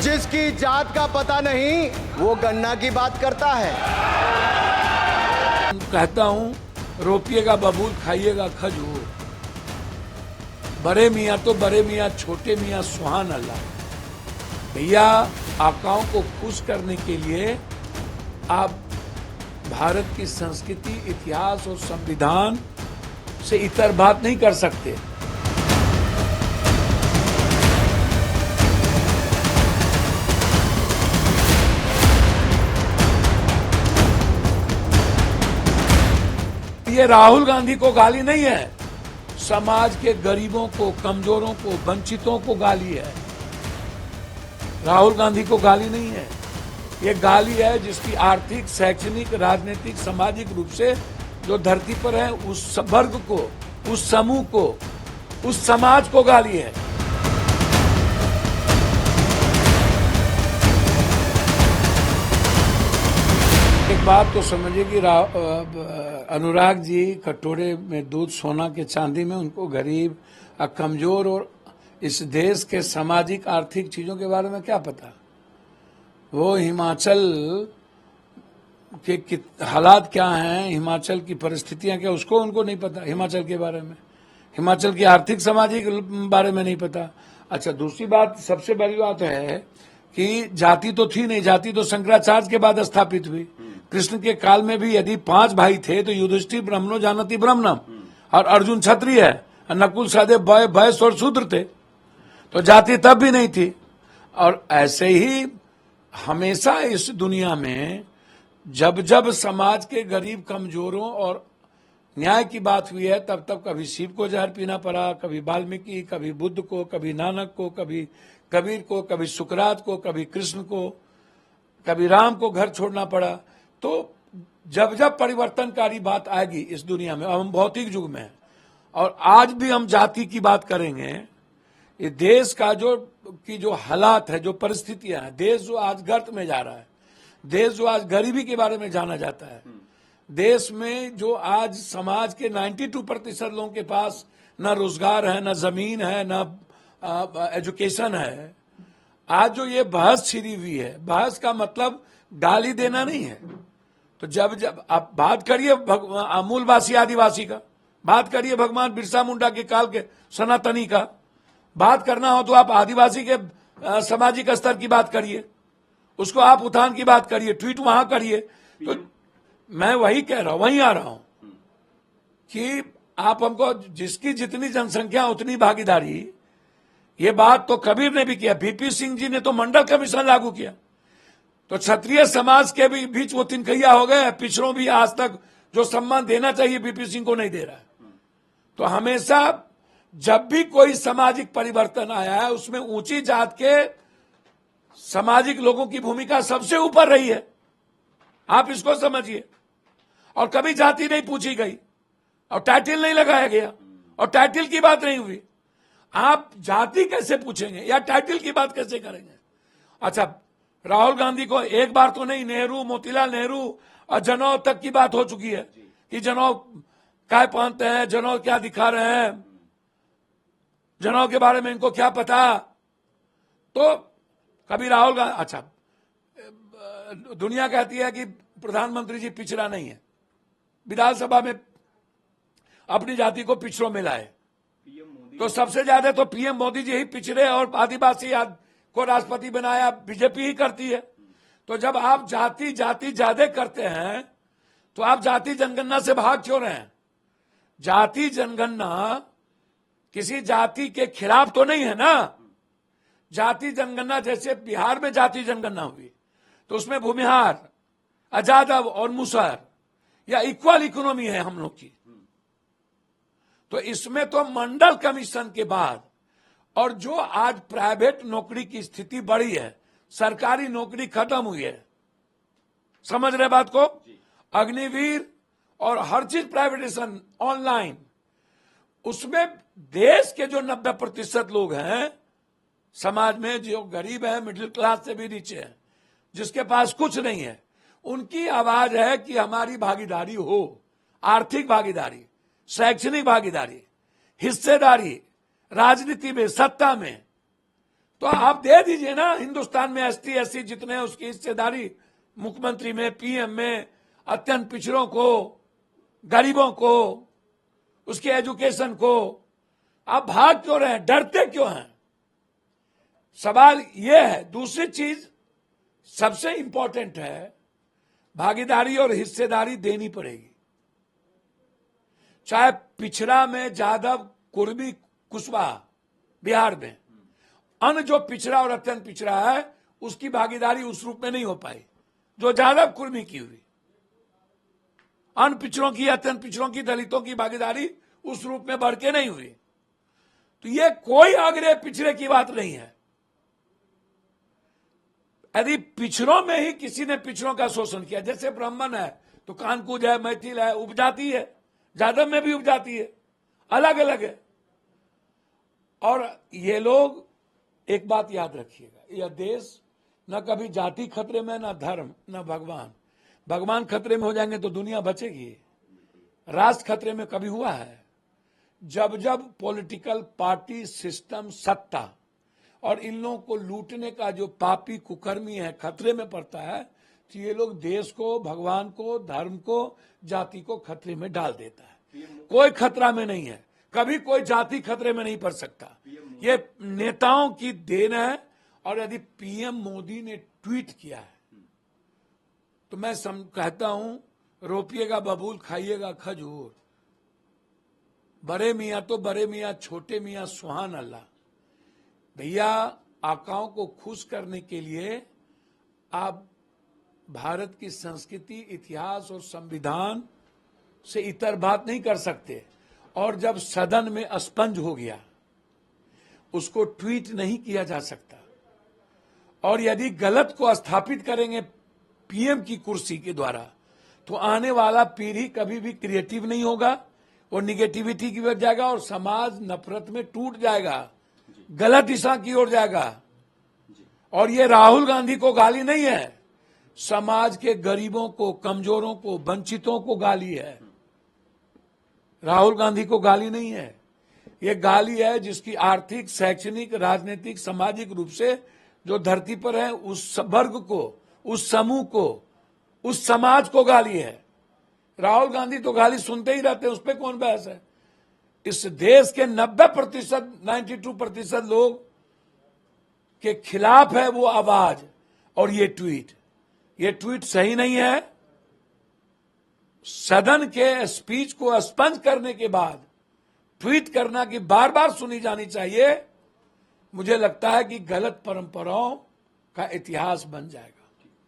जिसकी जात का पता नहीं वो गन्ना की बात करता है। कहता हूं रोपिएगा बबूल खाइएगा खजूर। बड़े मियाँ तो बड़े मियाँ, छोटे मियाँ सुहान अल्लाह। भैया आकाओं को खुश करने के लिए आप भारत की संस्कृति, इतिहास और संविधान से इतर बात नहीं कर सकते। ये राहुल गांधी को गाली नहीं है, समाज के गरीबों को, कमजोरों को, वंचितों को गाली है। राहुल गांधी को गाली नहीं है, ये गाली है जिसकी आर्थिक, शैक्षणिक, राजनीतिक, सामाजिक रूप से जो धरती पर है उस वर्ग को, उस समूह को, उस समाज को गाली है। एक बात तो समझिए कि अनुराग जी कटोरे में दूध, सोना के चांदी में, उनको गरीब, कमजोर और इस देश के सामाजिक आर्थिक चीजों के बारे में क्या पता। वो हिमाचल के हालात क्या हैं, हिमाचल की परिस्थितियां क्या, उसको उनको नहीं पता हिमाचल के बारे में, हिमाचल की आर्थिक सामाजिक बारे में नहीं पता। अच्छा, दूसरी बात, सबसे बड़ी बात है कि जाति तो थी नहीं, जाति तो शंकराचार्य के बाद स्थापित हुई। कृष्ण के काल में भी यदि 5 भाई थे तो युधिष्ठिर ब्राह्मणो जानति ब्राह्मणम, और अर्जुन क्षत्रिय है, नकुल सहदेव वैश्य और शूद्र थे, तो जाति तब भी नहीं थी। और ऐसे ही हमेशा इस दुनिया में जब जब समाज के गरीब, कमजोरों और न्याय की बात हुई है, तब तब कभी शिव को जहर पीना पड़ा, कभी वाल्मीकि, कभी बुद्ध को, कभी नानक को, कभी कबीर को, कभी सुकरात को, कभी कृष्ण को, कभी राम को घर छोड़ना पड़ा। तो जब जब परिवर्तनकारी बात आएगी इस दुनिया में, अब हम भौतिक युग में हैं और आज भी हम जाति की बात करेंगे, ये देश का जो हालात है, जो परिस्थितियां हैं, देश जो आज गर्त में जा रहा है, देश जो आज गरीबी के बारे में जाना जाता है, देश में जो आज समाज के 92% लोगों के पास न रोजगार है, न जमीन है, न एजुकेशन है, आज जो ये बहस छिड़ी हुई है, बहस का मतलब गाली देना नहीं है। तो जब जब आप बात करिए मूलवासी आदिवासी का, बात करिए भगवान बिरसा मुंडा के काल के सनातनी का, बात करना हो तो आप आदिवासी के सामाजिक स्तर की बात करिए, उसको आप उत्थान की बात करिए, ट्वीट वहां करिए। तो मैं वही कह रहा हूं, वहीं आ रहा हूं कि आप हमको जिसकी जितनी जनसंख्या उतनी भागीदारी, ये बात तो कबीर ने भी किया, बीपी सिंह जी ने तो मंडल कमीशन लागू किया, तो क्षत्रिय समाज के भी बीच वो तिनकैया हो गए। पिछड़ों भी आज तक जो सम्मान देना चाहिए बीपी सिंह को नहीं दे रहा है। तो हमेशा जब भी कोई सामाजिक परिवर्तन आया है, उसमें ऊंची जात के सामाजिक लोगों की भूमिका सबसे ऊपर रही है, आप इसको समझिए। और कभी जाति नहीं पूछी गई और टाइटल नहीं लगाया गया और टाइटल की बात नहीं हुई। आप जाति कैसे पूछेंगे या टाइटल की बात कैसे करेंगे? अच्छा, राहुल गांधी को एक बार तो नहीं, नेहरू, मोतीलाल नेहरू और जनौ तक की बात हो चुकी है कि जनौ क्या पहनते हैं, जनौ क्या दिखा रहे हैं, जनौ के बारे में इनको क्या पता। तो कभी राहुल गांधी, अच्छा, दुनिया कहती है कि प्रधानमंत्री जी पिछड़ा नहीं है, विधानसभा में अपनी जाति को पिछड़ों में लाए, तो सबसे ज्यादा तो पीएम मोदी जी ही पिछड़े और आदिवासी को राष्ट्रपति बनाया, बीजेपी ही करती है। तो जब आप जाति ज्यादा करते हैं तो आप जाति जनगणना से भाग क्यों रहे हैं? जाति जनगणना किसी जाति के खिलाफ तो नहीं है ना। जाति जनगणना, जैसे बिहार में जाति जनगणना हुई तो उसमें भूमिहार, अजादव और मुसहर या इक्वल इकोनॉमी है हम लोग की। तो इसमें तो मंडल कमीशन के बाद और जो आज प्राइवेट नौकरी की स्थिति बढ़ी है, सरकारी नौकरी खत्म हुई है, समझ रहे बात को? अग्निवीर और हर चीज प्राइवेटाइजेशन ऑनलाइन, उसमें देश के जो 90% लोग हैं समाज में, जो गरीब है, मिडिल क्लास से भी नीचे है, जिसके पास कुछ नहीं है, उनकी आवाज है कि हमारी भागीदारी हो, आर्थिक भागीदारी, शैक्षणिक भागीदारी, हिस्सेदारी राजनीति में, सत्ता में। तो आप दे दीजिए ना, हिंदुस्तान में एसटी एससी जितने हैं उसकी हिस्सेदारी मुख्यमंत्री में, पीएम में, अत्यंत पिछड़ों को, गरीबों को, उसके एजुकेशन को। आप भाग क्यों रहे हैं, डरते क्यों हैं? सवाल यह है। दूसरी चीज सबसे इंपॉर्टेंट है, भागीदारी और हिस्सेदारी देनी पड़ेगी। चाहे पिछड़ा में जादव, कुर्मी, कुशवाहा बिहार में, अन्य जो पिछड़ा और अत्यंत पिछड़ा है उसकी भागीदारी उस रूप में नहीं हो पाई जो जादव कुर्मी की हुई। अन्य पिछड़ों की, अत्यंत पिछड़ों की, दलितों की भागीदारी उस रूप में बढ़ के नहीं हुई। तो ये कोई आग्रह पिछड़े की बात नहीं है। यदि पिछड़ों में ही किसी ने पिछड़ों का शोषण किया, जैसे ब्राह्मण है तो कानकुज है, मैथिल है, उपजाति है, जादव में भी उपजाति है, अलग अलग है। और ये लोग, एक बात याद रखिएगा, यह देश न कभी जाति खतरे में, न धर्म, न भगवान। भगवान खतरे में हो जाएंगे तो दुनिया बचेगी। राष्ट्र खतरे में कभी हुआ है? जब जब पॉलिटिकल पार्टी सिस्टम, सत्ता और इन लोगों को लूटने का जो पापी कुकर्मी है खतरे में पड़ता है, तो ये लोग देश को, भगवान को, धर्म को, जाति को खतरे में डाल देता है। कोई खतरा में नहीं है, कभी कोई जाति खतरे में नहीं पड़ सकता। ये नेताओं की देन है। और यदि पीएम मोदी ने ट्वीट किया है तो मैं कहता हूं, रोपिएगा बबूल, खाइएगा खजूर। बड़े मियाँ तो बड़े मियाँ, छोटे मियाँ सुहान अल्लाह। भैया, आकाओं को खुश करने के लिए आप भारत की संस्कृति, इतिहास और संविधान से इतर बात नहीं कर सकते। और जब सदन में स्पंज हो गया, उसको ट्वीट नहीं किया जा सकता। और यदि गलत को स्थापित करेंगे पीएम की कुर्सी के द्वारा, तो आने वाला पीढ़ी कभी भी क्रिएटिव नहीं होगा, वो निगेटिविटी की ओर जाएगा और समाज नफरत में टूट जाएगा, गलत दिशा की ओर जाएगा। और ये राहुल गांधी को गाली नहीं है, समाज के गरीबों को, कमजोरों को, वंचितों को गाली है। राहुल गांधी को गाली नहीं है, ये गाली है जिसकी आर्थिक, शैक्षणिक, राजनीतिक, सामाजिक रूप से जो धरती पर है उस वर्ग को, उस समूह को, उस समाज को गाली है। राहुल गांधी तो गाली सुनते ही रहते हैं, उस पर कौन बहस है? इस देश के 90%, 92% लोग के खिलाफ है वो आवाज। और ये ट्वीट सही नहीं है। सदन के स्पीच को स्पंज करने के बाद ट्वीट करना की बार बार सुनी जानी चाहिए, मुझे लगता है कि गलत परंपराओं का इतिहास बन जाएगा।